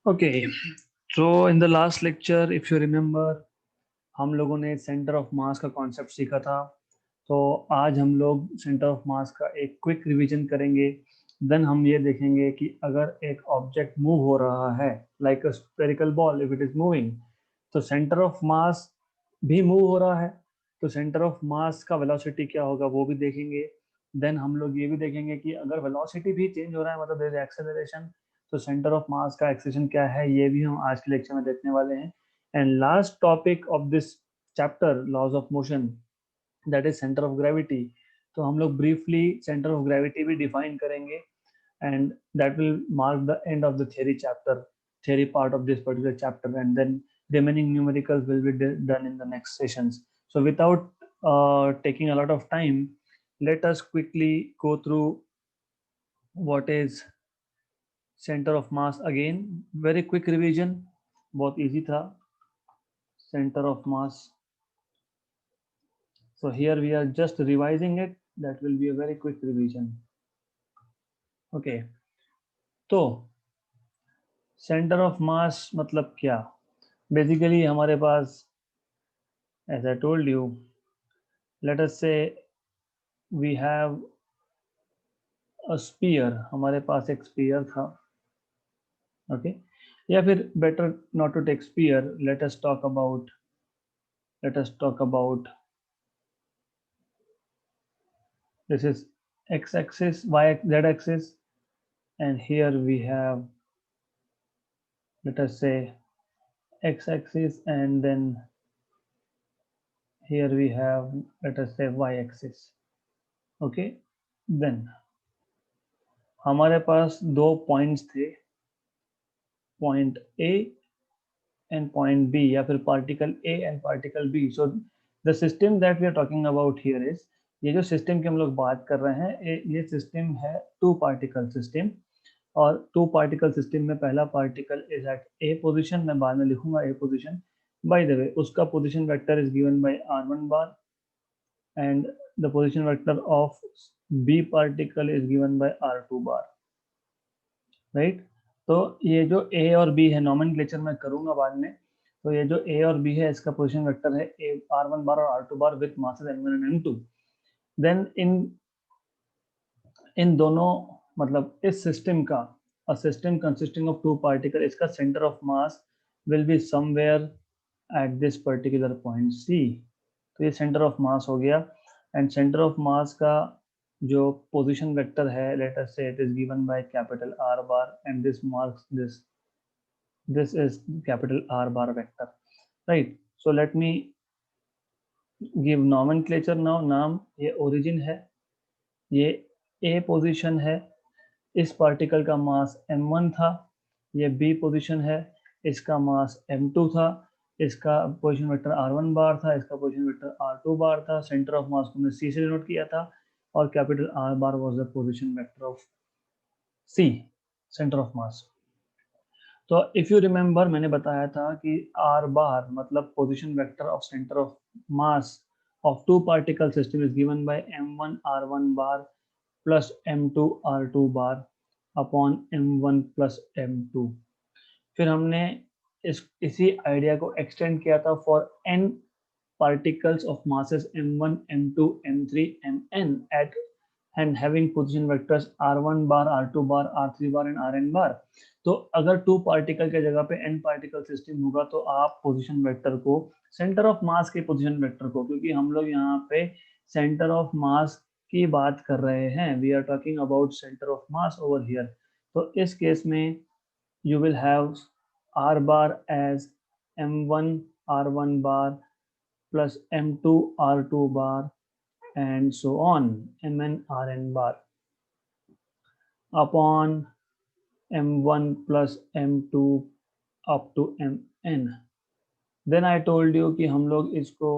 Okay, so in the last lecture, if you remember, हम लोगों ने सेंटर ऑफ मास का कॉन्सेप्ट सीखा था। तो आज हम लोग सेंटर ऑफ मास का एक क्विक रिवीजन करेंगे। देन हम ये देखेंगे कि अगर एक ऑब्जेक्ट मूव हो रहा है, like a spherical ball, if it is moving, तो सेंटर ऑफ मास भी मूव हो रहा है। तो सेंटर ऑफ मास का वेलोसिटी क्या होगा वो भी देखेंगे। देन हम लोग ये भी देखेंगे कि अगर वेलोसिटी भी चेंज हो रहा है, मतलब देयर इज एक्सेलरेशन, तो सेंटर ऑफ मास का एक्सेलेरेशन क्या है, ये भी हम आज के लेक्चर में देखने वाले हैं। And last topic of this chapter, laws of motion, that is centre of gravity. तो हम लोग ब्रीफली सेंटर ऑफ ग्रेविटी भी डिफाइन करेंगे, and that will mark the end of the theory chapter, theory part of this particular chapter, and then remaining numericals will be done in the next sessions. So without taking a lot of time, let us quickly go through what is center of mass again. Very quick revision, बहुत easy था। Center of mass, so here we are just revising it, that will be a very quick revision. Okay, तो centre of मास मतलब क्या? Basically हमारे पास, as I told you, let us say we have a sphere, हमारे पास एक sphere था। Okay, या फिर better not to take sphere, let us talk about this is x-axis, z-axis, and here we have, let us say, x-axis, and then here we have, let us say, y-axis. Okay, then हमारे पास दो points थे, point A and point B, या फिर particle A and particle B. So the system that we are talking about here is, ये जो system की हम लोग बात कर रहे हैं, ये सिस्टम है टू पार्टिकल सिस्टम। और टू पार्टिकल सिस्टम में पहला particle is at A position, मैं बाद में लिखूंगा A position. By the way, उसका position vector is given by r1 bar, and the position vector of B particle is given by r2 bar, right. तो ये जो ए और बी है, नॉमेनक्लेचर मैं करूंगा बाद में। तो ये जो ए और बी है, इसका पोजीशन वेक्टर है ए r1 बार और r2 बार with masses m1 and m2। Then इन दोनों, मतलब इस सिस्टम का, a system consisting of two particle, इसका centre of mass will be somewhere at this particular point C. तो ये सेंटर ऑफ मास हो गया। एंड सेंटर ऑफ मास का जो पोजीशन वेक्टर है, लेट अस से it is given by capital R bar, and this marks this is capital R bar vector, right? So let me give nomenclature now. नाम, ये origin है, ये A position है, इस पार्टिकल का मास m1 था। ये B पोजीशन है, इसका मास m2 था। इसका पोजीशन वेक्टर r1 बार था, इसका पोजीशन वेक्टर r2 बार था। सेंटर ऑफ मास को हमने C से डिनोट किया था, और capital R bar was the position vector of C, centre of मास। तो इफ यू रिमेंबर, मैंने बताया था कि आर बार मतलब position vector of centre of mass of two particle system is given by m1 r1 bar plus m2 r2 bar upon m1 plus m2। फिर हमने इसी idea को एक्सटेंड किया था for n particles of masses m1 m2 m3 mn at and having position vectors r1 bar r2 bar r3 bar and rn bar। तो अगर to particle के जगह पे n पार्टिकल सिस्टम होगा, तो आप पोजीशन वेक्टर को, सेंटर ऑफ मास के पोजीशन वेक्टर को, क्योंकि हम लोग यहाँ पे सेंटर ऑफ मास की बात कर रहे हैं, we are talking about centre of mass over here. तो इस केस में you will have r bar as m1 r1 bar plus m2 r2 bar and so on, mn rn bar upon m1 plus m2 up to mn। Then I told you कि हम लोग इसको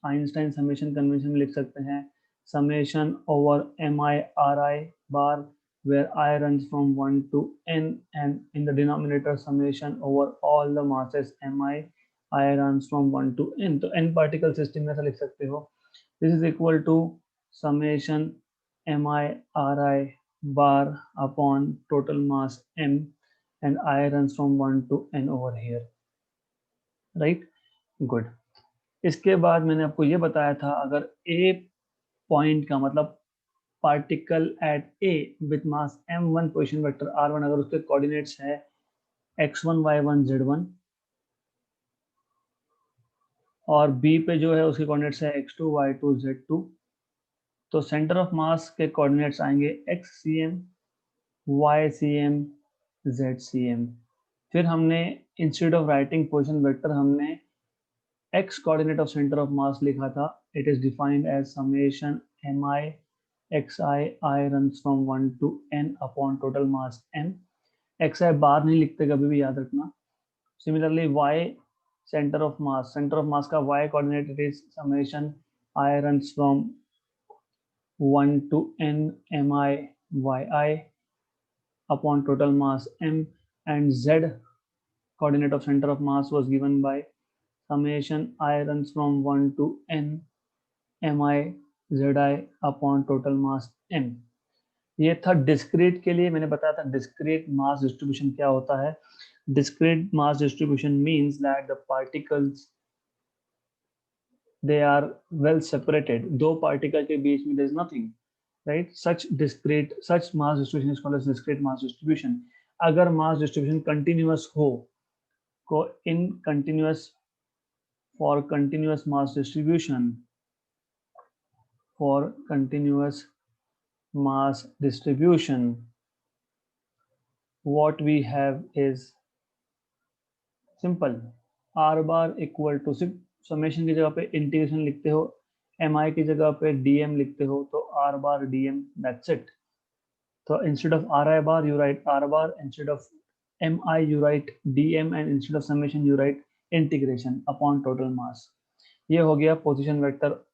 Einstein summation convention में लिख सकते हैं, summation over M I R I bar, where I runs from 1 to n, and in the denominator summation over all the masses mi runs from 1 to n। तो n particle system में ऐसा लिख सकते हो, this is equal to summation mi ri bar upon total mass m, and I runs from 1 to n over here, right? Good. इसके बाद मैंने आपको ये बताया था, अगर a पॉइंट का मतलब particle at a with mass m1 position vector r1, अगर उसके कोऑर्डिनेट्स है x1 y1 z1 और b पे जो है उसके कोऑर्डिनेट्स है x2 y2 z2, तो सेंटर ऑफ मास के कोऑर्डिनेट्स आएंगे xcm ycm zcm। फिर हमने instead of writing position vector हमने x coordinate of centre of mass लिखा था, it is defined as summation mi xi, I runs from 1 to n upon total mass m। xi bar नहीं लिखते, कभी भी याद रखना। Similarly y centre of mass का y coordinate it is summation I runs from 1 to n mi yi upon total mass m, and z coordinate of center of mass was given by summation I runs from 1 to n mi zi upon total mass m। ये था discrete के लिए। मैंने बताया था discrete mass distribution क्या होता है। Discrete mass distribution means that the particles they are well separated, दो पार्टिकल के बीच में there is nothing, right? Such mass distribution is called as discrete mass distribution। अगर mass distribution continuous हो, को in continuous for continuous mass distribution, for continuous mass distribution what we have is simple, r bar equal to, सिर्फ summation की जगह पे integration लिखते हो, mi की जगह पे dm लिखते हो, तो r bar dm, that's it। So instead of ri bar you write r bar, instead of mi you write dm, and instead of summation you write integration upon total mass। ये हो गया position vector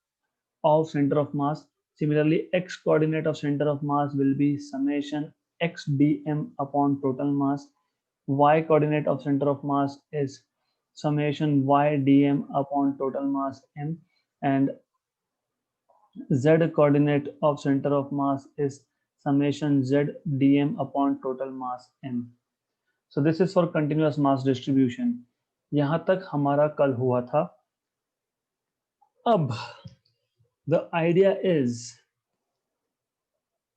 of center of mass। Similarly, x coordinate of center of mass will be summation x dm upon total mass। Y coordinate of center of mass is summation y dm upon total mass m, and z coordinate of center of mass is summation z dm upon total mass m। So this is for continuous mass distribution। यहां तक हमारा कल हुआ था। अब the idea is,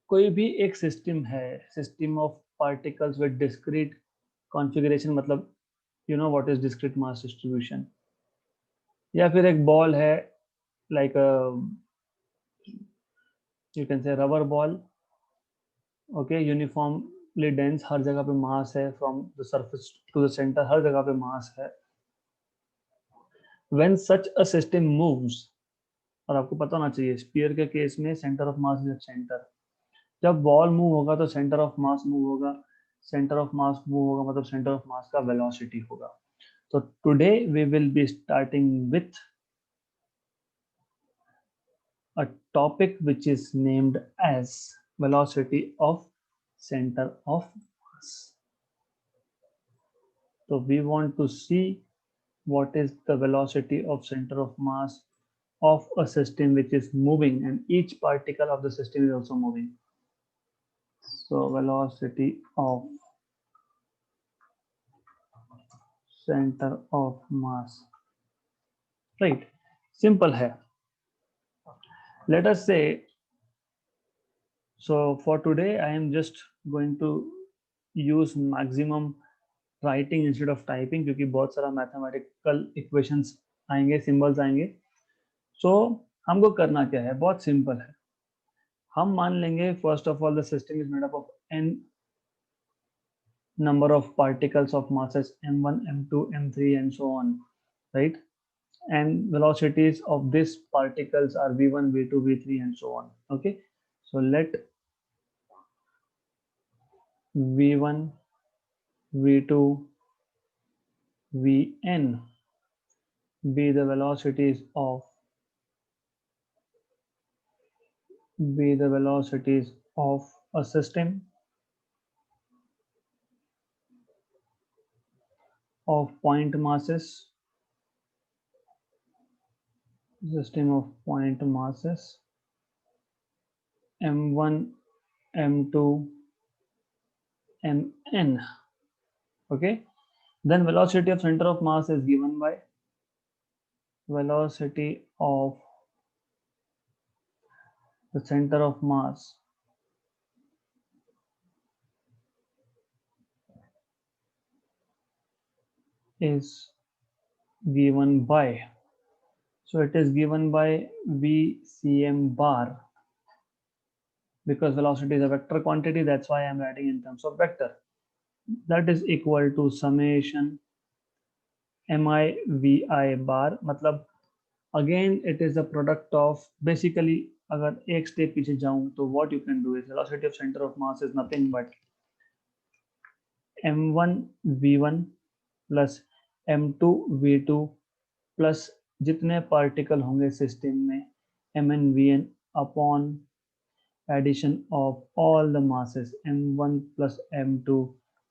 कोई भी एक सिस्टम है, system of particles with discrete configuration, मतलब you know what is discrete mass distribution, या फिर एक बॉल है like you can say rubber ball, okay, uniformly dense, हर जगह पे मास है, from the surface to the centre हर जगह पे मास है। When such a system moves, और आपको पता होना चाहिए स्फीयर के केस में centre of mass is at centre, जब बॉल मूव होगा तो सेंटर ऑफ मास मूव होगा, सेंटर ऑफ मास मूव होगा मतलब सेंटर ऑफ मास का वेलोसिटी होगा। तो today we will be starting with a topic which is named as velocity of center of mass। So we want to see what is the velocity of center of mass of a system which is moving, and each particle of the system is also moving। So velocity of center of mass, right? Simple है। Let us say, so for today I am just going to use maximum writing instead of typing, क्योंकि बहुत सारा mathematical equations आएंगे, symbols आएंगे। सो हमको करना क्या है, बहुत सिंपल है। हम मान लेंगे first of all the system is made up of n number of particles of masses m1 m2 m3 and so on, right? And velocities of these particles are v1 v2 v3 and so on, okay? So let v1 v2 vn be the velocities of a system of point masses, m1 m2 mn, Okay, then velocity of center of mass is given by velocity of the center of mass is given by, so it is given by VCM bar, because velocity is a vector quantity, that's why I'm writing in terms of vector. That is equal to summation mi vi bar, मतलब again it is a product of, basically अगर एक step पीछे जाऊं तो what you can do is velocity of center of mass is nothing but m1 v1 plus m2 v2 plus जितने particle होंगे system में mn vn upon addition of all the masses m1 plus m2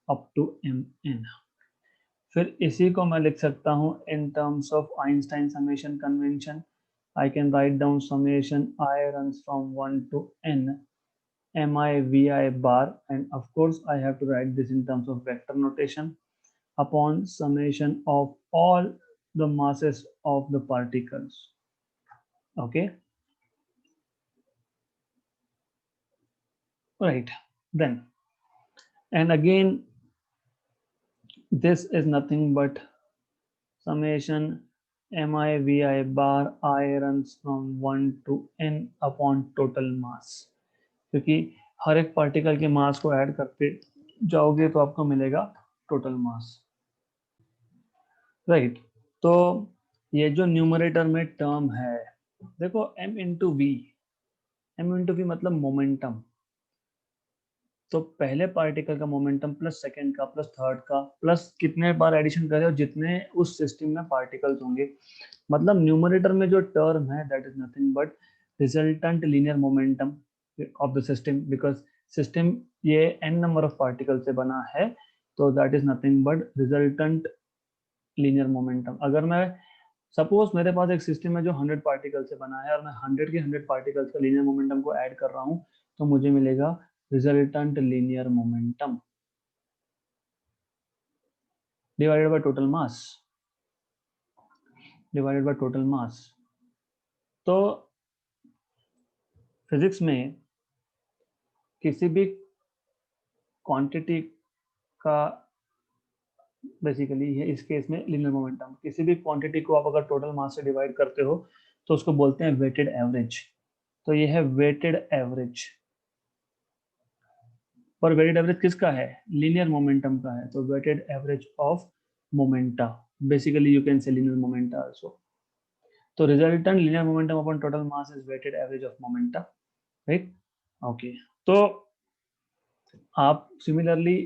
up to mn. फिर इसी को मैं लिख सकता हूँ in terms of Einstein summation convention. I can write down summation I runs from 1 to n mi vi bar, and of course I have to write this in terms of vector notation, upon summation of all the masses of the particles. Okay, right. Then, and again this is nothing but summation mi vi bar I runs from 1 to n upon total mass, क्योंकि हर एक particle के मास को add करते जाओगे तो आपको मिलेगा total mass. Right, तो ये जो न्यूमरेटर में टर्म है, देखो m into V, m into V मतलब मोमेंटम. तो पहले पार्टिकल का मोमेंटम प्लस सेकंड का प्लस थर्ड का प्लस कितने बार एडिशन करें और जितने उस सिस्टम में पार्टिकल्स होंगे, मतलब न्यूमरेटर में जो टर्म है that is nothing but resultant linear momentum of the system, because system ये n नंबर ऑफ पार्टिकल से बना है, तो that is nothing but resultant linear momentum. अगर मैं सपोज मेरे पास एक सिस्टम है जो 100 पार्टिकल से बना है और मैं 100 के 100 पार्टिकल्स का लीनियर मोमेंटम को ऐड कर रहा हूँ, तो मुझे मिलेगा resultant linear momentum divided by total mass, divided by total mass. तो फिजिक्स में किसी भी क्वांटिटी का, बेसिकली इस केस में लीनियर मोमेंटम, किसी भी क्वांटिटी को आप अगर टोटल मास से डिवाइड करते हो तो उसको बोलते हैं वेटेड एवरेज. तो ये है वेटेड एवरेज. और वेटेड एवरेज किसका है? लीनियर मोमेंटम का है. तो weighted average of momenta, basically you can say linear momenta also. तो resultant linear momentum upon total mass is weighted average of momenta. Right, okay. तो आप similarly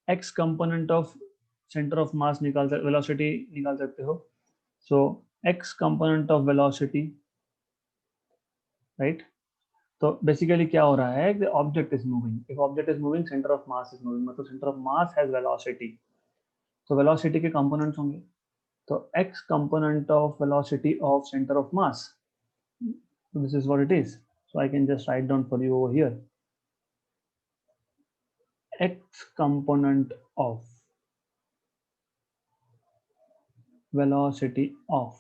x component of centre of mass निकाल सकते, velocity निकाल सकते हो. So x component of velocity, right. तो basically क्या हो रहा है, object is moving, if object is moving centre of mass is moving, मतलब centre of mass has velocity, तो वेलोसिटी के कंपोनेंट्स होंगे. तो x component of velocity of center of mass, so this is what it is. So I can just write down for you over here, x component of velocity of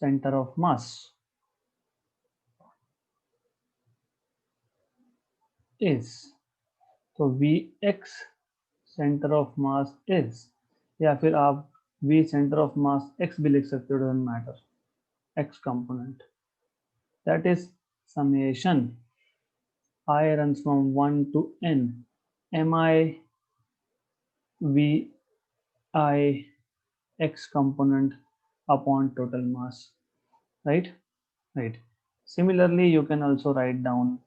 center of mass is, तो vx center of mass is, या फिर आप v center of mass x भी लिख सकते हो, doesn't matter. x component, that is summation I runs from 1 to n mi vi x component upon total mass, right? Right. Similarly, you can also write down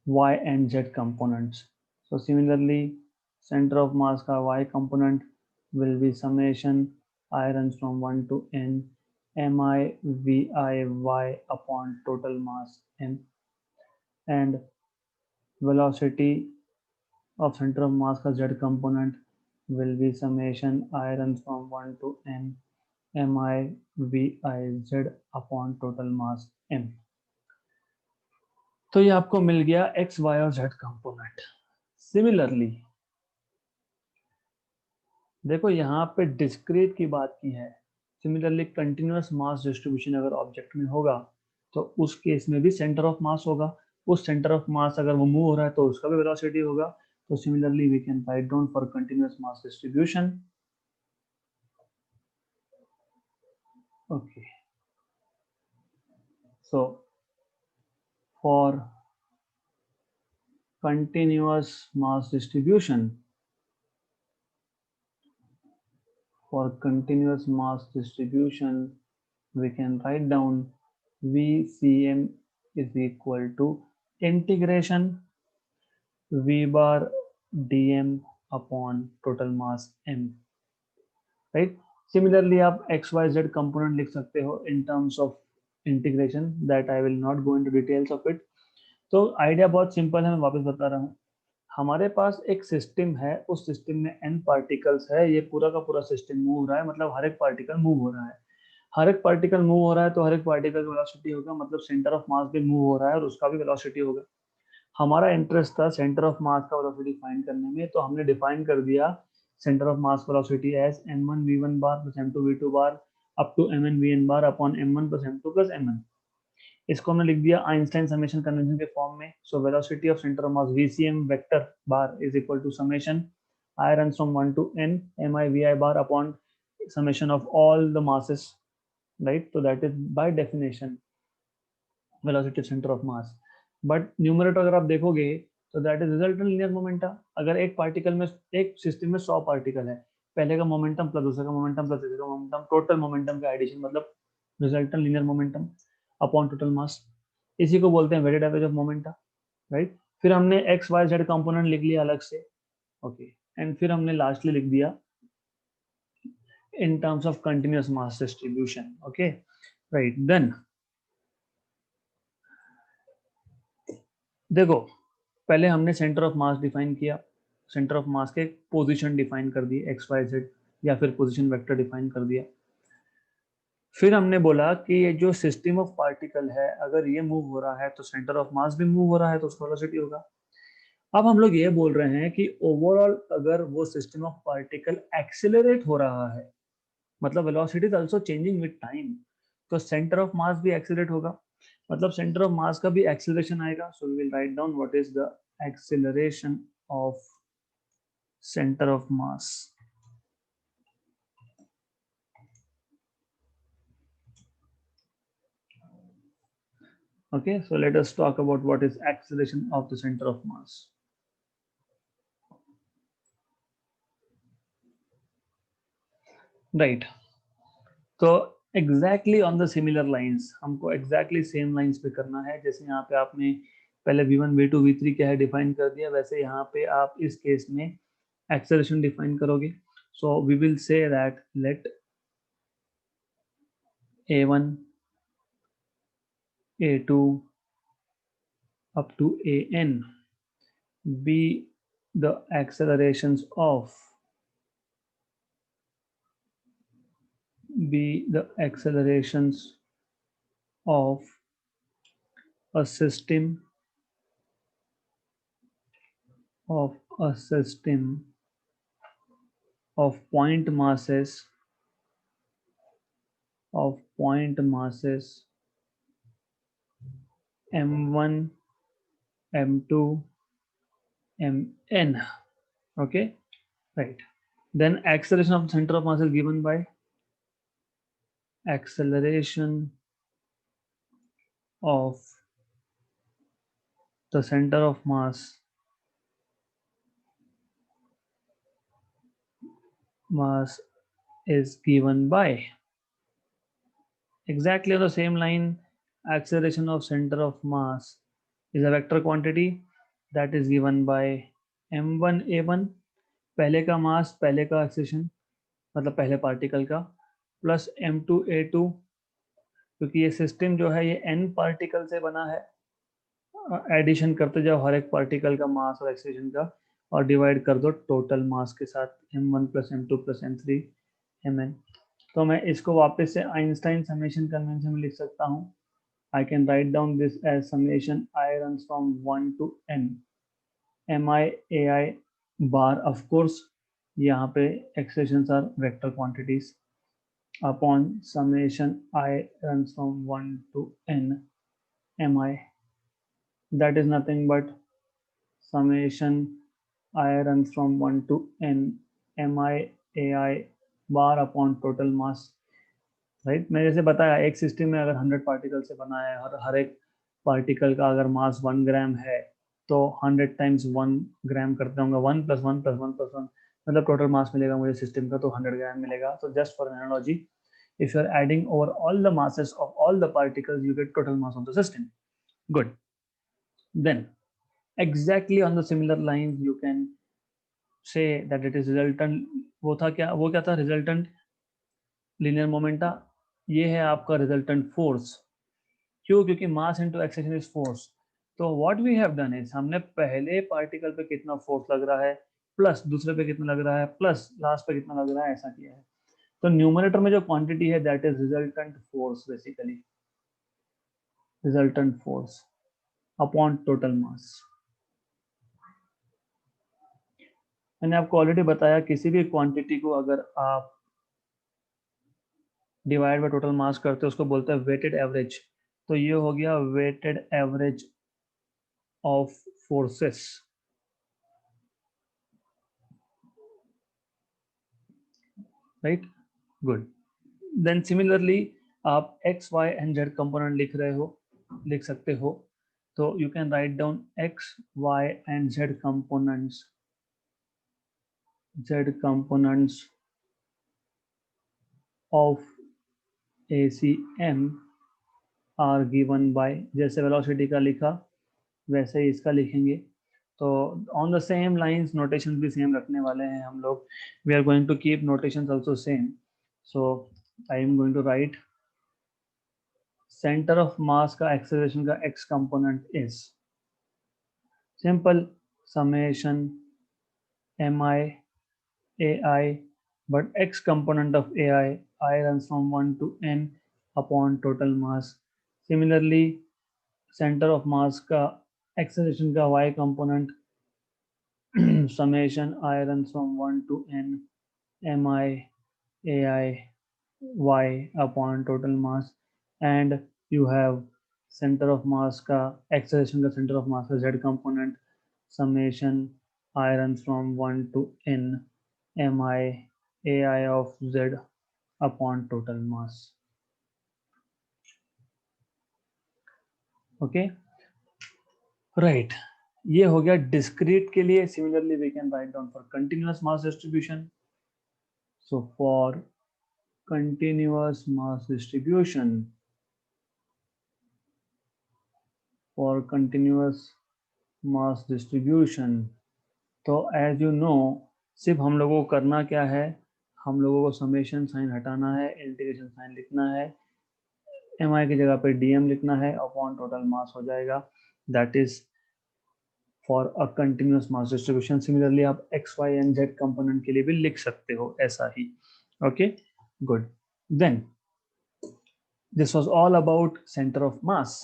y and z components. So similarly, center of mass का y component will be summation I runs from 1 to n mi vi y upon total mass m, and velocity of center of mass का z component will be summation I runs from 1 to n mi vi z upon total mass m. तो ये आपको मिल गया x Y और Z component. Similarly देखो यहाँ पे discrete की बात की है। सिमिलरली कंटिन्यूअस मास डिस्ट्रीब्यूशन अगर ऑब्जेक्ट में होगा तो उस केस में भी सेंटर ऑफ मास होगा। उस सेंटर ऑफ मास अगर वो मूव हो रहा है तो उसका भी वेलोसिटी होगा। तो similarly we can write down for continuous mass distribution. Okay, so for continuous mass distribution, we can write down VCM is equal to integration V bar dm upon total mass m, right? Similarly आप x y z component लिख सकते हो in terms of integration that I will not go into details of it. तो idea बहुत simple है, मैं वापस बता रहा हूँ। हमारे पास एक सिस्टम है, उस सिस्टम में n पार्टिकल्स है, ये पूरा का पूरा सिस्टम मूव हो रहा है, मतलब हर एक पार्टिकल मूव हो रहा है। हर एक पार्टिकल मूव हो रहा है तो हर एक पार्टिकल का वेलोसिटी होगा, मतलब सेंटर ऑफ मास भी मूव हो रहा है और उसका भी वेलोसिटी होगा। हमारा इंटरेस्ट था सेंटर ऑफ मास का वेलोसिटी फाइंड करने में, तो हमने डिफाइन कर दिया centre of mass velocity as m1v1 bar plus m2v2 bar up to mn bar upon m1 plus m2 plus mn। इसको हमने लिख दिया आइंस्टाइन समेशन कन्वेंशन के फॉर्म में। So velocity of centre of mass VCM vector bar is equal to summation I runs from 1 to n mi vi bar upon summation of all the masses, right? So that is by definition velocity of center of mass. But numerator अगर आप देखोगे तो that is resultant linear momentum. अगर एक particle में, एक system में 100 particle है, पहले का मोमेंटम प्लस दूसरे का मोमेंटम प्लस तीसरे का मोमेंटम, टोटल मोमेंटम का एडिशन मतलब resultant linear momentum upon total mass. इसी को बोलते हैं weighted average of momenta, right? फिर हमने एक्स वाई जेड कंपोनेंट लिख लिया अलग से, ओके, एंड फिर हमने लास्टली लिख दिया in terms of continuous mass distribution, okay, right? Then देखो, पहले हमने सेंटर ऑफ मास डिफाइन किया, सेंटर ऑफ मास के पोजीशन डिफाइन कर दी एक्स वाई जेड, या फिर पोजीशन वेक्टर डिफाइन कर दिया। फिर हमने बोला कि ये जो सिस्टम ऑफ पार्टिकल है, अगर ये मूव हो रहा है तो सेंटर ऑफ मास भी मूव हो रहा है, तो उसका वेलोसिटी होगा। अब हम लोग ये बोल रहे हैं कि ओवरऑल अगर वो सिस्टम ऑफ पार्टिकल एक्सेलरेट हो रहा है, मतलब velocity is also changing with time, तो सेंटर ऑफ मास भी एक्सेलरेट होगा, मतलब सेंटर ऑफ मास का भी एक्सेलरेशन आएगा। So we will write down what is the acceleration of center of mass. Okay, so let us talk about what is acceleration of the center of mass. Right, तो exactly on the similar lines, हमको exactly same lines पे करना है। जैसे यहाँ पे आपने पहले v1 v2 v3 क्या है डिफाइन कर दिया, वैसे यहाँ पे आप इस केस में एक्सेलरेशन डिफाइन करोगे। So we will say that let a1 a2 up to an be the accelerations of of a system of point masses m1 m2 mn. Okay, right? Then acceleration of the center of mass is given by acceleration of the center of mass is given by, exactly on the same line, acceleration of center of mass is a vector quantity that is given by m1 a1, पहले का मास पहले का acceleration मतलब पहले particle का, plus m2 a2, क्योंकि ये system जो है ये n पार्टिकल से बना है, एडिशन करते जाओ हर एक पार्टिकल का मास और एक्सेलरेशन का, और डिवाइड कर दो टोटल मास के साथ m1 plus m2 plus m3 mn। तो मैं इसको वापस से आइंस्टाइन समेशन कन्वेंशन में लिख सकता हूँ I can write down this as summation I runs from 1 to n mi ai bar. Of course, यहाँ पे expressions are vector quantities upon summation I runs from 1 to n mi. That is nothing but summation I runs from 1 to n mi ai bar upon total mass. Right, मैं जैसे बताया एक system में अगर 100 particle से बना है और हर एक पार्टिकल का अगर मास 1 ग्राम है तो 100 टाइम्स 1 ग्राम करते होंगे, 1 + 1 + 1 + 1 मतलब टोटल मास मिलेगा मुझे सिस्टम का, तो 100 ग्राम मिलेगा. तो just for analogy, if you are adding over all the masses of all the particles you get total mass of the system. Good. Then exactly on the similar lines you can say that it is resultant. वो क्या था resultant linear momenta. ये है आपका resultant force. क्यों? क्योंकि mass into acceleration is force. तो what we have done is हमने पहले पार्टिकल पे कितना फोर्स लग रहा है प्लस दूसरे पे कितना लग रहा है प्लस लास्ट पे कितना लग रहा है, ऐसा किया है. तो न्यूमरेटर में जो क्वांटिटी है that is resultant force, basically resultant force upon total मास. मैंने आपको ऑलरेडी बताया किसी भी क्वांटिटी को अगर आप डिवाइड बाय टोटल मास करते हो उसको बोलते हैं वेटेड एवरेज. तो ये हो गया weighted average of forces. Right, good. Then similarly आप x y and z component लिख सकते हो. तो you can write down x y and z components of ACM are given by, जैसे वेलोसिटी का लिखा वैसे ही इसका लिखेंगे. तो on the same lines notation भी सेम रखने वाले हैं हम लोग. We are going to keep notations also same. So I am going to right centre of mass का एक्सेलरेशन का x component is simple summation mi ai, but x component of ai runs from 1 to n upon total mass. Similarly, center of mass का acceleration का y component summation I runs from 1 to n mi ai y upon total mass. And you have center of mass का acceleration का center of mass का z component summation I runs from 1 to n mi ai of z upon total mass. Okay, right. ये हो गया discrete के लिए. Similarly we can write down for continuous mass distribution. So for continuous mass distribution, तो as you know सिर्फ हम लोगों को करना क्या है, हम लोगों को समेशन साइन हटाना है, इंटीग्रेशन साइन लिखना है, mi की जगह पे dm लिखना है, अपॉन टोटल मास हो जाएगा. That is for a continuous mass distribution. Similarly आप x y and z component के लिए भी लिख सकते हो ऐसा ही. Okay, good. Then this was all about centre of mass.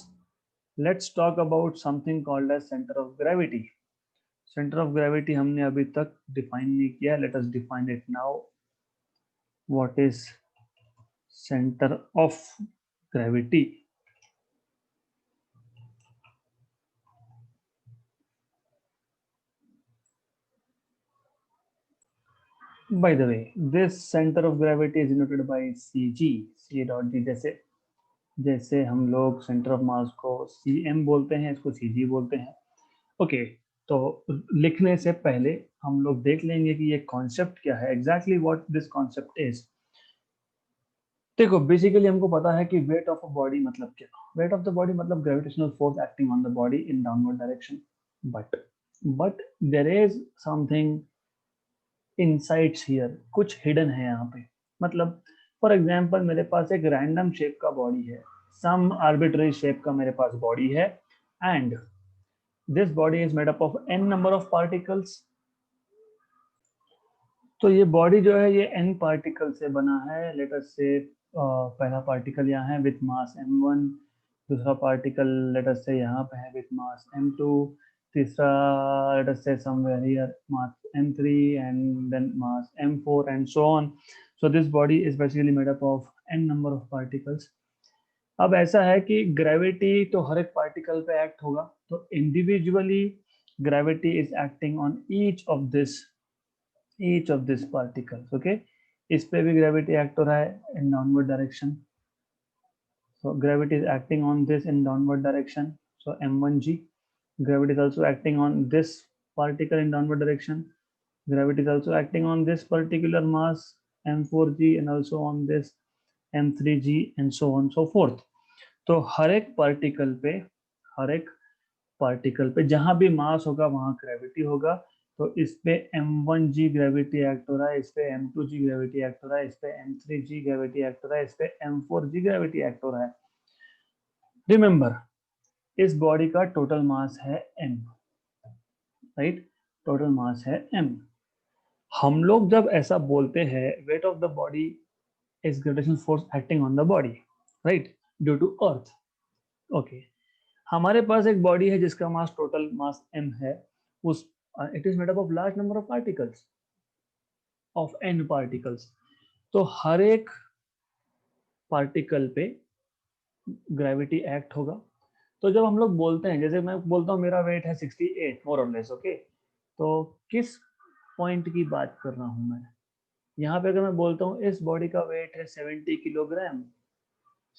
Let's talk about something called as centre of gravity. Centre of gravity हमने अभी तक डिफाइन नहीं किया. Let us define it now. What is centre of gravity? By the way, this center of gravity is denoted by CG, C dot G. जैसे हम लोग centre of मास को CM बोलते हैं, इसको CG बोलते हैं. ओके, तो लिखने से पहले हम लोग देख लेंगे कि ये कॉन्सेप्ट क्या है, exactly what this concept is. देखो, बेसिकली हमको पता है कि वेट ऑफ अ बॉडी मतलब क्या. वेट ऑफ द बॉडी मतलब gravitational force acting on the body in downward direction. But there is something insights here. कुछ हिडन है यहाँ पे. मतलब फॉर एग्जांपल मेरे पास एक रैंडम शेप का बॉडी है, सम आर्बिट्ररी शेप का मेरे पास बॉडी है, and this body is made up of n number of particles. तो ये बॉडी जो है ये n पार्टिकल से बना है. लेट अस से पहला पार्टिकल यहाँ है विथ मास m1, दूसरा पार्टिकल लेट अस से यहाँ पे है विथ मास m2, तीसरा लेट अस से somewhere here mass m3 and then mass m4 and so on. So this body is basically made up of n number of particles. अब ऐसा है कि ग्रेविटी तो हर एक पार्टिकल पे एक्ट होगा, तो individually gravity is acting on each of this particles. Okay, इस पे भी ग्रेविटी एक्ट हो रहा है इन downward direction. So gravity is acting on this in downward direction. So m1g. Gravity is also acting on this particle in downward direction. Gravity is also acting on this particular mass m4g and also on this m3g and so on so forth. तो हर एक particle पे जहां भी मास होगा वहां gravity होगा. तो इस पे m1g ग्रेविटी एक्ट हो रहा है, इस पे m2g ग्रेविटी एक्ट हो रहा है, इस पे m3g ग्रेविटी एक्ट हो रहा है, इस पे m4g ग्रेविटी एक्ट हो रहा है. रिमेंबर, इस बॉडी का टोटल मास है m, राइट. टोटल मास है m. हम लोग जब ऐसा बोलते हैं weight of the body is gravitational force acting on the body, right, due to earth. Okay, हमारे पास एक बॉडी है जिसका मास टोटल मास m है. उस it is made up of large number of particles, of n particles. तो हर एक particle पे ग्रेविटी एक्ट होगा. तो जब हम लोग बोलते हैं, जैसे मैं बोलता हूँ मेरा वेट है 68 मोर और लेस, ओके, तो किस पॉइंट की बात कर रहा हूँ मैं यहाँ पे? अगर मैं बोलता हूँ इस बॉडी का वेट है 70 किलोग्राम,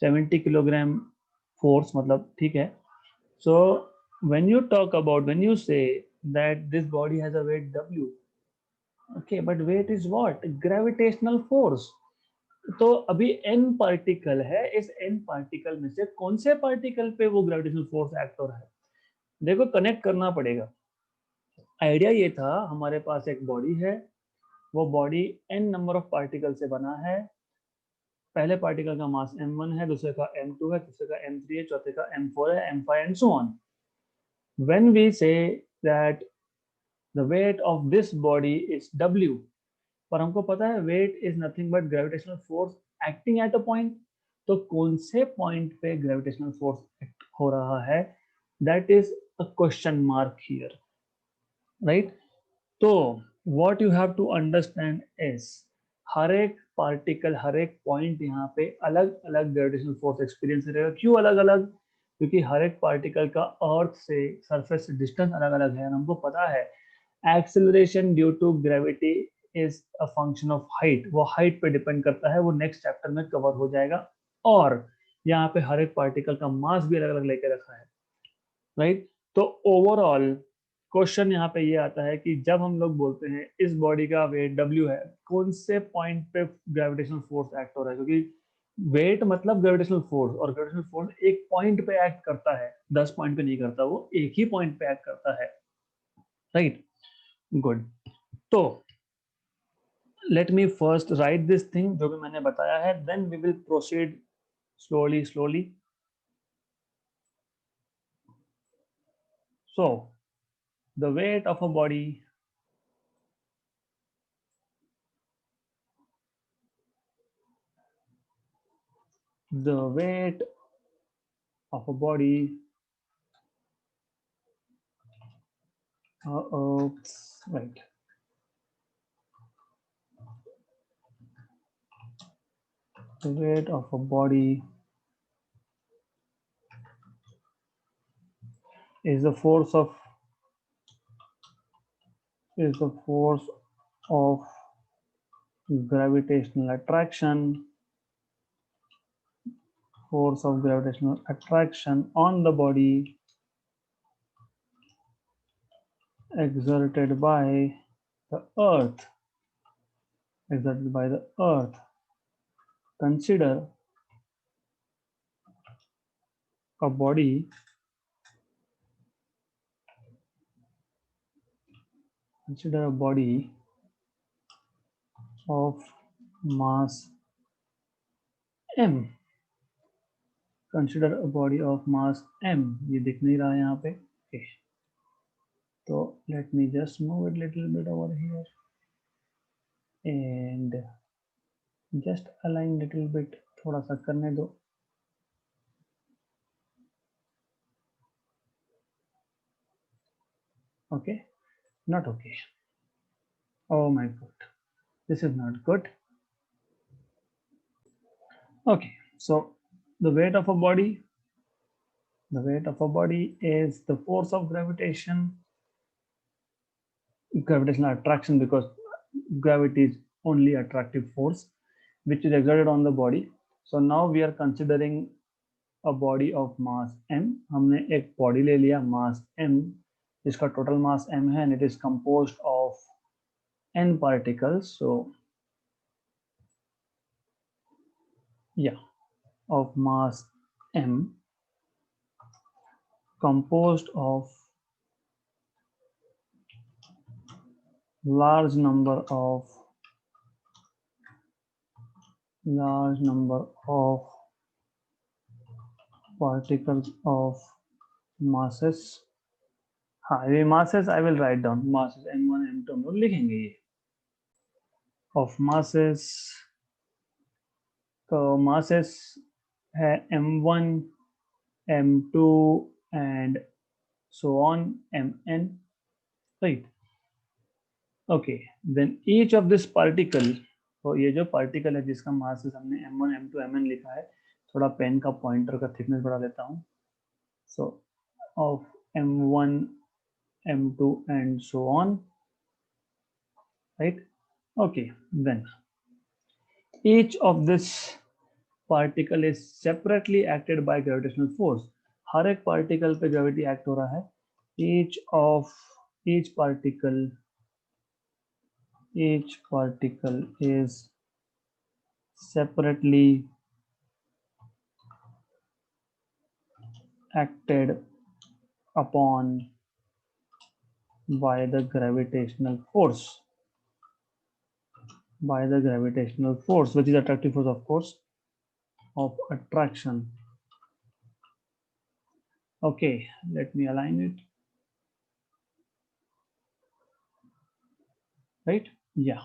70 किलोग्राम फोर्स, मतलब ठीक है. So when you talk about, when you say that this body has a weight w, okay, but weight is what? Gravitational force. तो अभी n पार्टिकल है, इस n पार्टिकल में से कौन से पार्टिकल पे वो ग्रेविटेशनल फोर्स एक्ट हो रहा है? देखो, कनेक्ट करना पड़ेगा. आइडिया ये था, हमारे पास एक बॉडी है, वो body n number of particle से बना है. पहले पार्टिकल का मास m1 है, दूसरे का m2 है, तीसरे का m3 है, चौथे का m4 है, m5 and so on. When we say that the weight of this body is w, पर हमको पता है weight is nothing but gravitational force acting at a point. तो कौन से पॉइंट पे ग्रेविटेशनल फोर्स एक्ट हो रहा है, that is a question mark here, right. तो what you have to understand is, हर एक पार्टिकल, हर एक पॉइंट यहाँ पे अलग अलग ग्रेविटेशनल फोर्स एक्सपीरियंस करेगा. क्यों अलग अलग? क्योंकि हर एक पार्टिकल का अर्थ से सरफेस से डिस्टेंस अलग अलग है. हमको पता है acceleration due to gravity is a function of height. वो हाइट पे डिपेंड करता है, वो नेक्स्ट चैप्टर में कवर हो जाएगा. और यहाँ पे हर एक पार्टिकल का मास भी अलग अलग लेके रखा है, राइट. तो ओवरऑल क्वेश्चन यहाँ पे ये आता है कि जब हम लोग बोलते हैं इस बॉडी का वेट W है, कौन से पॉइंट पे ग्रेविटेशनल फोर्स एक्ट हो रहा है? क्योंकि वेट मतलब ग्रेविटेशनल फोर्स, और ग्रेविटेशनल फोर्स एक पॉइंट पे एक्ट करता है, 10 पॉइंट पे नहीं करता, वो एक ही पॉइंट पे एक्ट करता है, राइट. गुड. तो let me first write this thing जो भी मैंने बताया है, then we will proceed slowly slowly. So the weight of a body, the weight of a body, right, the weight of a body is the force of of gravitational attraction, force of gravitational attraction on the body exerted by the earth, exerted by the earth. Consider a body of mass m. Consider a body of mass m. ये दिख नहीं रहा है यहाँ पे. Okay. So let me just move it little bit over here and just align little bit. थोड़ा सा करने दो. Okay, not okay. Oh my god, this is not good. Okay, so the weight of a body, the weight of a body is the force of gravitation, gravitational attraction, because gravity is only attractive force which is exerted on the body. So now we are considering a body of mass m. हमने एक body ले लिया mass m जिसका total mass m है and it is composed of n particles. So yeah, of mass m composed of large number of particles of masses. हाँ, ये masses I will write down, masses m1 m2 हम लोग लिखेंगे ये, of masses. तो masses है m1 m2 and so on mn, right? Okay, then each of this particle, तो ये जो particle है जिसका masses हमने m1 m2 mn लिखा है, थोड़ा पेन का पॉइंटर का थिकनेस बढ़ा देता हूँ. So of m1 m2 and so on, right? Okay, then each of this particle is separately acted by gravitational force. हर एक particle पे gravity act हो रहा है. Each particle is separately acted upon by the gravitational force, which is attractive force, of course, of attraction. Okay, let me align it. Right? Yeah.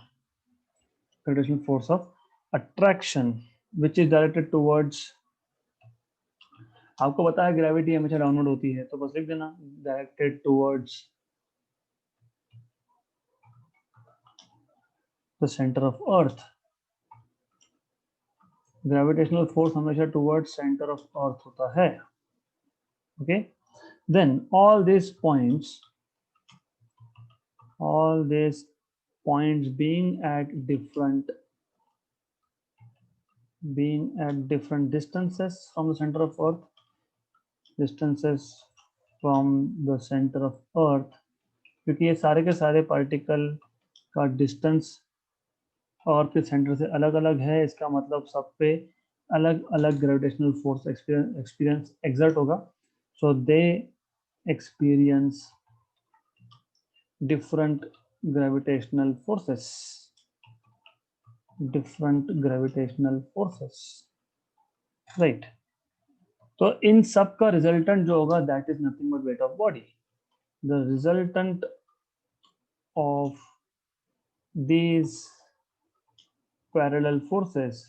Gravitational force of attraction, which is directed towards. आपको पता है gravity हमेशा downward होती है, तो बस लिख देना directed towards the centre of earth. Gravitational force हमेशा टुवर्ड्स सेंटर ऑफ अर्थ होता है. Okay, then all these points being at different distances from the center of earth, क्योंकि ये सारे के सारे पार्टिकल का डिस्टेंस अर्थ के सेंटर से अलग अलग है, इसका मतलब सब पे अलग अलग ग्रेविटेशनल फोर्स एक्सपीरियंस एक्सर्ट होगा. सो दे experience different gravitational forces, right? तो इन सब का रिजल्टेंट जो होगा that is nothing but weight of body. The resultant of these parallel forces,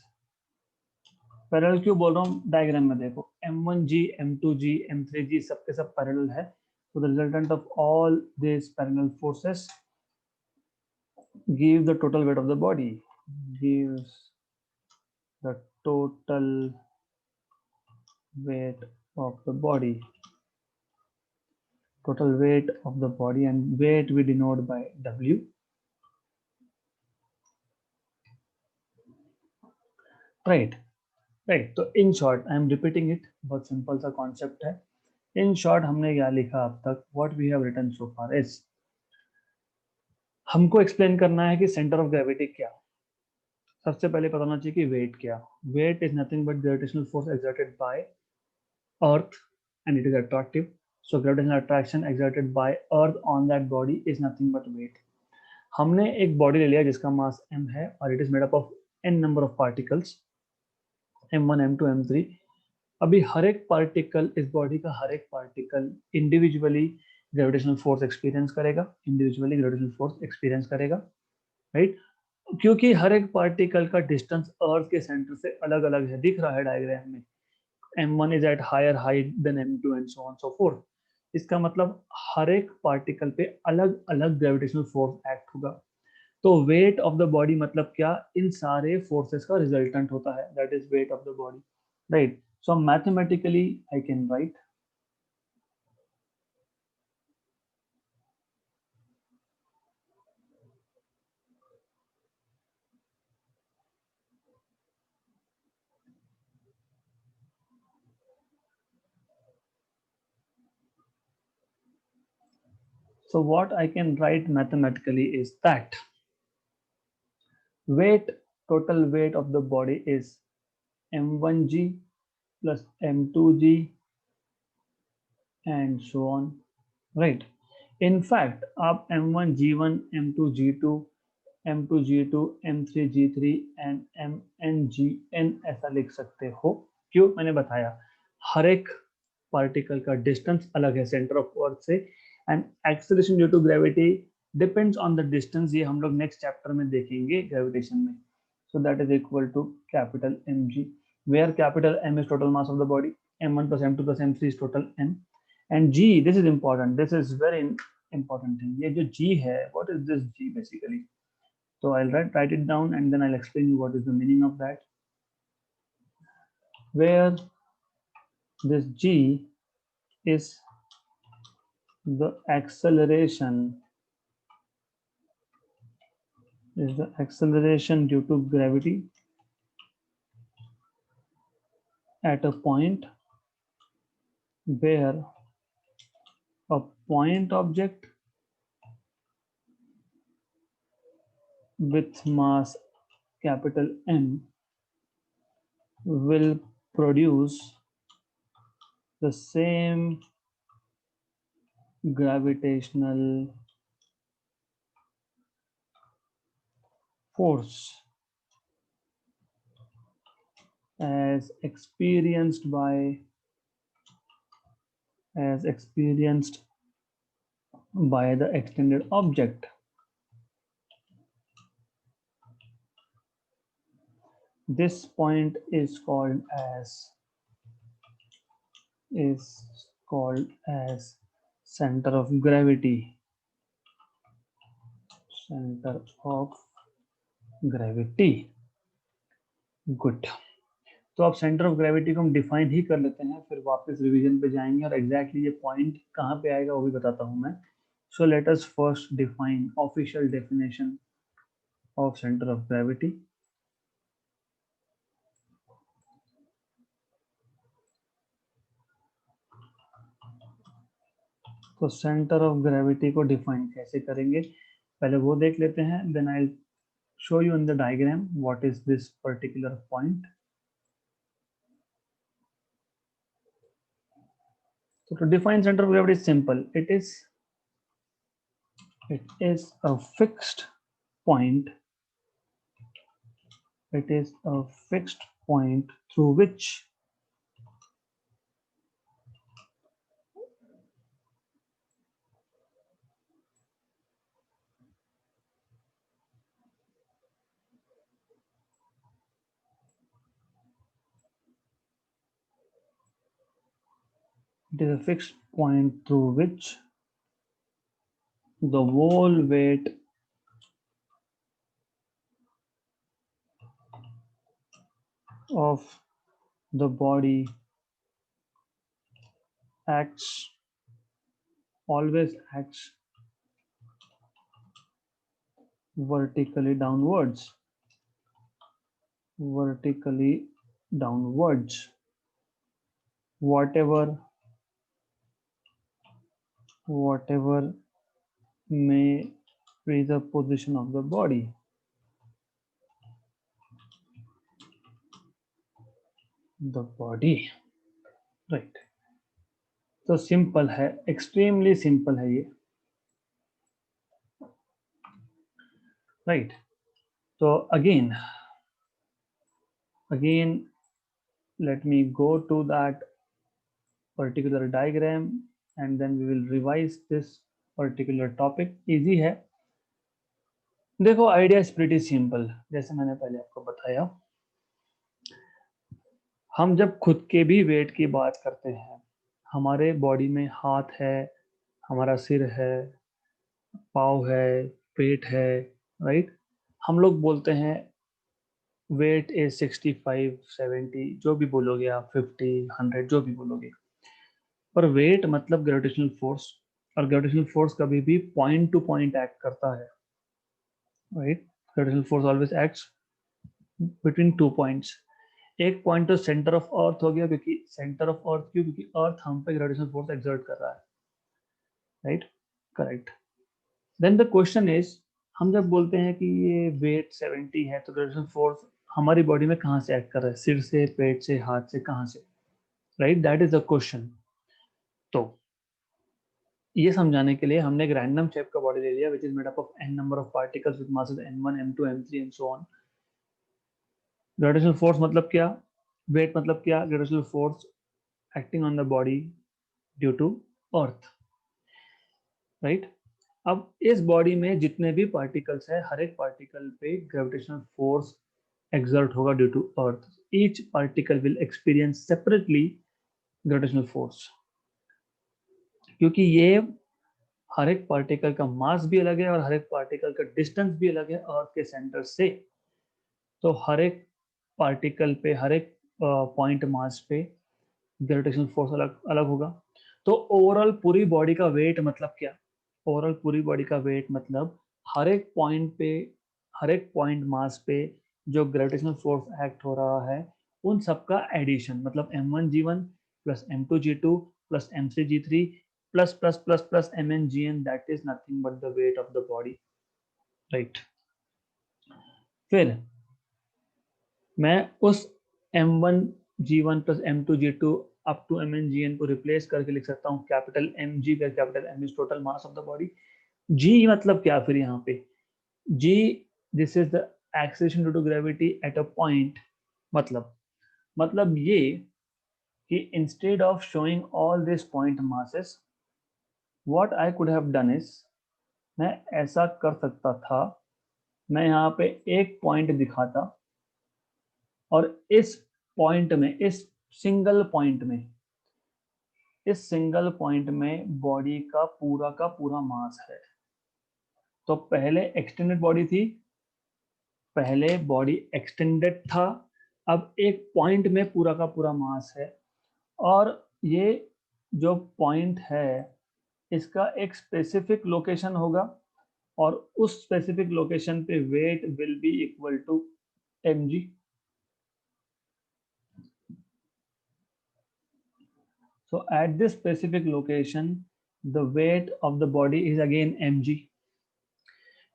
parallel क्यों बोल रहा हूँ, डायग्राम में देखो m1g m2g m3g सबके सब पैरेलल है. So the resultant of all these parallel forces give the total weight of the body, gives the total weight of the body, and weight we denote by W. Right. तो in short, I am repeating it, बहुत simple सा concept है. In short, हमने क्या लिखा अब तक, what we have written so far is, हमको explain करना है कि center of gravity क्या. सबसे पहले पता होना चाहिए कि weight क्या. Weight is nothing but gravitational force exerted by Earth, and it is attractive. So gravitational attraction exerted by Earth on that body is nothing but weight. हमने एक बॉडी ले लिया जिसका मास m है और it is made up of n number of particles m1 m2 m3. अभी हर एक particle, इस बॉडी का हर एक particle individually gravitational force experience करेगा, राइट? क्योंकि हर एक पार्टिकल का डिस्टेंस अर्थ के सेंटर से अलग अलग है, दिख रहा है डायग्राम में. m1 is at higher height than m2 and so on so forth. इसका मतलब हर एक पार्टिकल पे अलग अलग ग्रेविटेशनल फोर्स एक्ट होगा। तो वेट ऑफ द बॉडी मतलब क्या, इन सारे फोर्सेस का रिजल्टेंट होता है, that is wait of the body, right. So mathematically I can write so what I can write mathematically is that weight, total weight of the body is m1g plus m2g and so on, right? In fact आप m1 g1 m2 g2 m2 g2 m3 g3 and mn gn ऐसा लिख सकते हो। क्यों, मैंने बताया हर एक particle का डिस्टेंस अलग है सेंटर ऑफ अर्थ से, and acceleration due to gravity depends on the distance, ये हम लोग नेक्स्ट चैप्टर में देखेंगे ग्रेविटेशन में। So that is equal to capital M G, where capital M is total mass of the body, m1 plus m2 plus m3 is total m, and g, this is important, this is very important thing, ये जो g है, what is this g basically? So I'll write it down and then I'll explain you what is the meaning of that. Where this g is the acceleration due to gravity at a point where a point object with mass capital M will produce the same gravitational force as experienced by the extended object. This point is called as center of gravity. Center of gravity. Good. तो अब centre of gravity को हम define ही कर लेते हैं, फिर वापस revision पे जाएंगे और एग्जैक्टली ये पॉइंट कहाँ पे आएगा वो भी बताता हूँ मैं। So let us first define official definition of centre of gravity. तो सेंटर ऑफ ग्रेविटी को डिफाइन कैसे करेंगे पहले वो देख लेते हैं, then I will show you in the diagram what is this particular point. So to define center of gravity is simple. It is a fixed point. It is a fixed point through which the whole weight of the body always acts vertically downwards. Whatever may be the position of the body. Right. तो simple है, extremely simple है ये, right. तो again let me go to that particular diagram and then we will revise this particular topic. Easy है, देखो idea is pretty simple, जैसे मैंने पहले आपको बताया, हम जब खुद के भी वेट की बात करते हैं, हमारे बॉडी में हाथ है, हमारा सिर है, पाँव है, पेट है, राइट। हम लोग बोलते हैं वेट इज 65 70, जो भी बोलोगे आप, 50 100 जो भी बोलोगे, पर वेट मतलब ग्रेविटेशनल फोर्स, और ग्रेविटेशनल फोर्स कभी भी पॉइंट टू पॉइंट एक्ट करता है, right. Gravitational force always acts between two points. एक पॉइंट तो सेंटर ऑफ अर्थ हो गया, क्योंकि सेंटर ऑफ अर्थ क्यों, क्योंकि अर्थ हम पे ग्रेविटेशनल फोर्स एक्सर्ट कर रहा है, right, correct. Then the question is, हम जब बोलते हैं कि ये वेट 70 है, तो ग्रेविटेशनल फोर्स हमारी बॉडी में कहाँ से एक्ट कर रहा है, सिर से, पेट से, हाथ से, कहाँ से, right, that is the question. तो ये समझाने के लिए हमने एक रैंडम शेप का बॉडी ले लिया, which is made up of n number of particles with masses n1 m2 m3 and so on. Gravitational force मतलब क्या, वेट मतलब क्या, gravitational force acting on the body due to earth, right. अब इस body में जितने भी particles है, हर एक पार्टिकल पे ग्रेविटेशनल फोर्स exert होगा due to earth. Each particle will experience separately gravitational force, क्योंकि ये हर एक पार्टिकल का मास भी अलग है और हर एक पार्टिकल का डिस्टेंस भी अलग है अर्थ के सेंटर से। तो हर एक पार्टिकल पे, हर एक पॉइंट मास पे ग्रेविटेशनल फोर्स अलग अलग होगा। तो ओवरऑल पूरी बॉडी का वेट मतलब क्या, ओवरऑल पूरी बॉडी का वेट मतलब हर एक पॉइंट पे, हर एक पॉइंट मास पे जो ग्रेविटेशनल फोर्स एक्ट हो रहा है, उन सबका एडिशन, मतलब m1g1 plus m2g2 plus m3g3 plus plus plus plus mngn, that is nothing but the weight of the body, right. फिर मैं उस m1g1 plus m2g2 up to mngn को रिप्लेस करके लिख सकता हूँ कैपिटल mg, का capital m is total mass of the body. g मतलब क्या फिर यहाँ पे, g, this is the acceleration due to gravity at a point. मतलब ये कि instead of showing all this point masses, what I could have done is, मैं ऐसा कर सकता था, मैं यहाँ पे एक पॉइंट दिखाता, और इस पॉइंट में, इस सिंगल पॉइंट में, इस सिंगल पॉइंट में बॉडी का पूरा मास है। तो पहले एक्सटेंडेड बॉडी थी, पहले बॉडी एक्सटेंडेड था, अब एक पॉइंट में पूरा का पूरा मास है, और ये जो पॉइंट है इसका एक स्पेसिफिक लोकेशन होगा, और उस स्पेसिफिक लोकेशन पे weight will be equal to mg। So at this specific location, the weight of the body is again mg.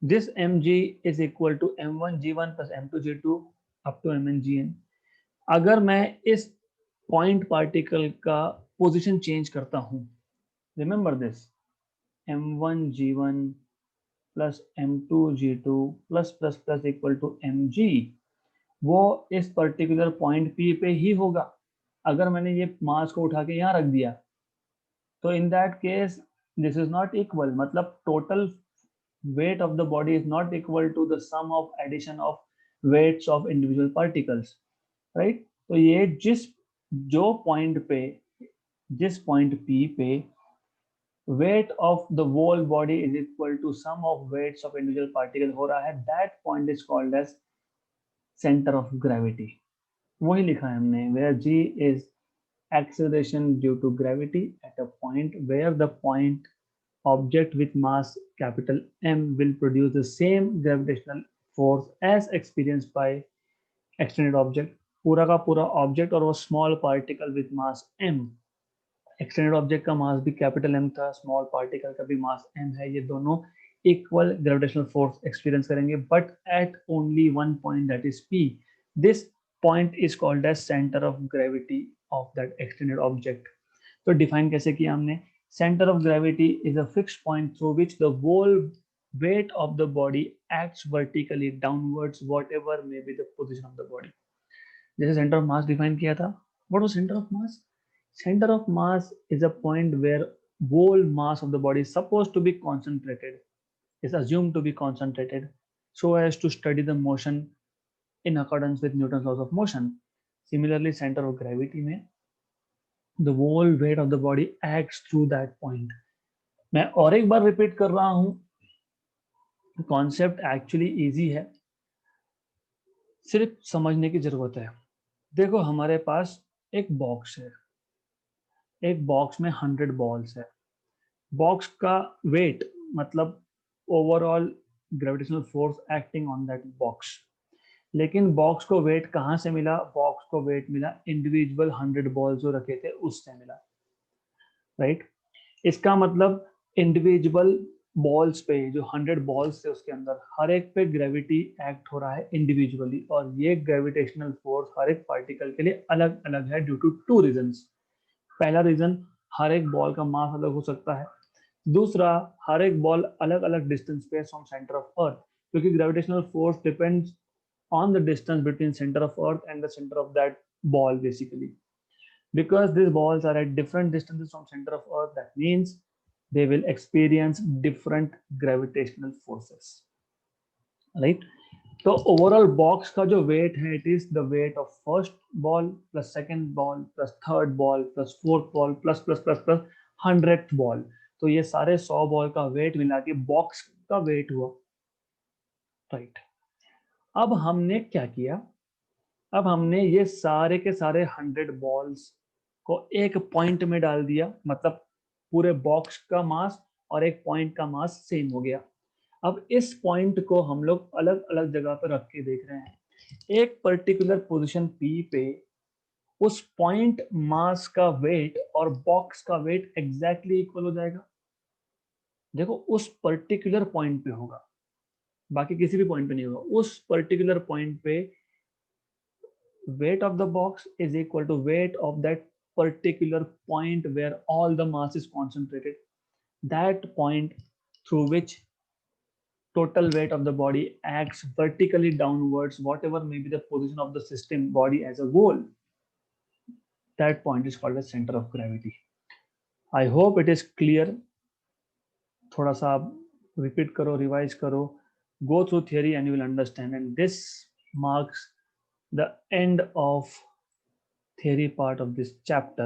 This mg is equal to m1g1 plus m2g2 up to mngn। अगर मैं इस point particle का position change करता हूं, remember this, m1g1 plus m2g2 plus plus plus equal to mg, वो इस particular point P पे ही होगा। अगर मैंने ये मास को उठा के यहाँ रख दिया, तो in that case this is not equal, मतलब total weight of the body is not equal to the sum of addition of weights of individual particles, right। तो ये जो पॉइंट पे, जिस पॉइंट P पे weight of the whole body is equal to sum of weights of individual particle हो रहा है, that point is called as center of gravity। वही लिखा है हमने, where g is acceleration due to gravity at a point where the point object with mass capital M will produce the same gravitational force as experienced by extended object। पूरा का पूरा object और वो small particle with mass m, extended object का मास भी capital M था, small particle का भी मास m है, ये दोनों इक्वल ग्रेविटेशनल फोर्स एक्सपीरियंस करेंगे, but at only one point, that is P। This point is called as centre of gravity of that extended object. तो डिफाइन कैसे किया हमने, center of gravity is a fixed point through which the whole weight of the body acts vertically downwards whatever may be the position of the body। जैसे centre of mass define किया था, what was center of mass, center of mass is a point where whole mass of the body is supposed to be concentrated, is assumed to be concentrated so as to study the motion in accordance with Newton's laws of motion। Similarly center of gravity में the whole weight of the body acts through that point. मैं और एक बार repeat कर रहा हूं, concept actually easy है, सिर्फ समझने की जरूरत है। देखो हमारे पास एक बॉक्स है, एक बॉक्स में 100 बॉल्स है। बॉक्स का वेट मतलब overall gravitational force acting on that box. लेकिन बॉक्स को वेट कहाँ से मिला? बॉक्स को वेट मिला इंडिविजुअल 100 बॉल जो रखे थे उससे मिला, राइट। इसका मतलब इंडिविजुअल बॉल्स पे, जो 100 बॉल्स थे उसके अंदर, हर एक पे ग्रेविटी एक्ट हो रहा है इंडिविजुअली, और ये ग्रेविटेशनल फोर्स हर एक पार्टिकल के लिए अलग अलग है ड्यू टू टू रीजंस। पहला रीजन, हर एक बॉल का मास अलग हो सकता है। दूसरा, हर एक बॉल अलग अलग डिस्टेंस पे फ्रॉम सेंटर ऑफ अर्थ, क्योंकि gravitational force depends on the distance between center of earth and the center of that ball basically. Because these balls are at different distances from center of earth, that means they will experience different gravitational forces, right? तो overall box का जो wait है, it is the weight of first ball plus second ball plus third ball plus fourth ball plus plus plus plus 100th ball. तो ये सारे 100 ball का wait मिला के बॉक्स का वेट हुआ, राइट। अब हमने क्या किया? अब हमने ये सारे के सारे 100 बॉल्स को एक पॉइंट में डाल दिया, मतलब पूरे बॉक्स का मास और एक पॉइंट का मास सेम हो गया। अब इस पॉइंट को हम लोग अलग अलग जगह पर रख के देख रहे हैं। एक पर्टिकुलर पोजीशन पी पे उस पॉइंट मास का वेट और बॉक्स का वेट एग्जैक्टली इक्वल हो जाएगा। देखो उस पर्टिकुलर पॉइंट पे होगा, बाकी किसी भी पॉइंट पे नहीं होगा। उस पर्टिकुलर पॉइंट पे weight of the box is equal to weight of that particular point where all the mass is concentrated, that point through which total weight of the body acts vertically downwards, whatever may be the position of the system body as a whole, that point is called as center of gravity. I hope it is clear. थोड़ा सा repeat करो, revise करो, go through theory and you will understand, and this marks the end of theory part of this chapter.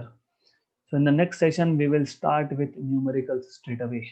So in the next session, we will start with numericals straight away.